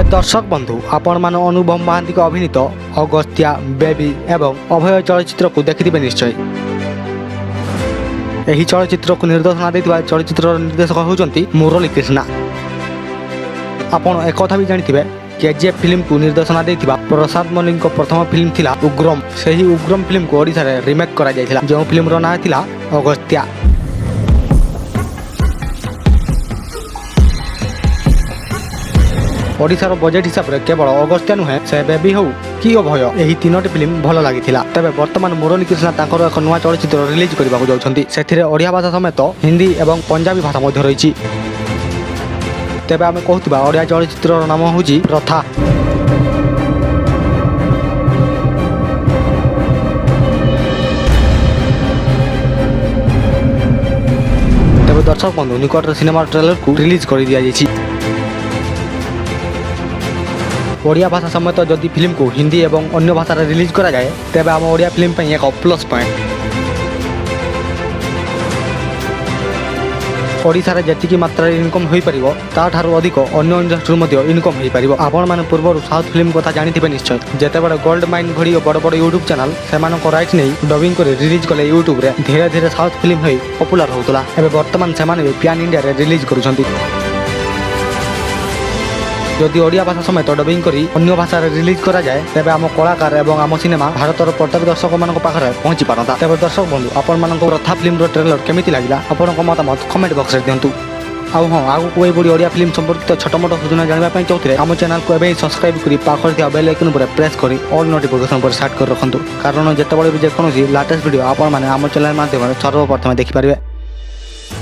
दर्शक बंधु आपण मान अनुभव महांती अभिनीत अगस्त्या बेबी एवं अभय चलचित्र को देखिथिबे निश्चय। यही चलचित्र को निर्देशना देथिबा चलचित्र निर्देशक होउचंती मुरली कृष्णा। आपण एक कथा भी जानिथिबे केजीएफ फिल्म को निर्देशना देथिबा प्रसाद मल्लिक प्रथम फिल्म थिला उग्रम। सही उग्रम फिल्म को ओडिसा रे रिमेक करा जायथिला जो फिल्म रो नाम थिला अगस्त्या। ओडिशार बजेट हिसाब से केवल अगस्त्या नुहे से बेबी हो कि अभय यही तीनोटी फिल्म भल लगिथिला। तबे वर्तमान मुरली कृष्णा तांकर एक नवा चलचित्र रिलीज करबा को जाउछंती। सेथिरे ओडिया भाषा समेत हिंदी एवं पंजाबी भाषा मध्य रहिछि। तबे आमे कहतिबा ओडिया चलचित्र नाम होछि प्रथा। तबे दर्शक बंधु निकट सिनेमा ट्रेलर को रिलीज कर दिया जायछि। ओडिया भाषा समेत जदि फिल्म को हिंदी एवं अन्य भाषा रिलीज करा जाए तेबे आम ओडिया फिल्म पे एक प्लस पॉइंट। ओडिसा रे जेतिकी मात्रा इनकम होई परिबो ता ठारू अधिक अन्य इंडस्ट्री मध्ये इनकम होई परिबो। आपण माने पूर्व साउथ फिल्म कथा जानिथिबे निश्चय। जेते बड़ गोल्ड माइन घड़ी बड़ बड़ यूट्यूब चैनल सेमान को राइट नै डबिंग करे रिलीज कले यूट्यूब रे धीरे धीरे साउथ फिल्म होई पॉपुलर होतला। एबे वर्तमान सेमान भी प्यान इंडिया रे रिलीज करूछंती। जदि ओडिया भाषा समेत डबिंग करी अन्य भाषा रिलीज करा जाए तेबे आम कलाकार एवं आम सिनेमा भारतर प्रत्येक दर्शक मानक पाखरे पहुंची पारंता। तेबे दर्शक बंधु आपण मानक प्रथा फिल्म रो ट्रेलर केमिति लागिला आपनक मतामत कमेंट बॉक्स रे दियंतु। आउ हां आगु कोई बड़ी ओडिया फिल्म संपर्कित छोट मोट सूचना जानबा पई चाहूथिले आम चैनल को एबे सब्सक्राइब करी पाखर दिया बेल आइकन पर प्रेस करी ऑल नोटिफिकेशन पर सेट कर रखंतु। कारण जेतेबेले भी जे कोनोसी लेटेस्ट वीडियो आपण माने आम चैनल माध्यम सर्वप्रथम देखि पारिबे।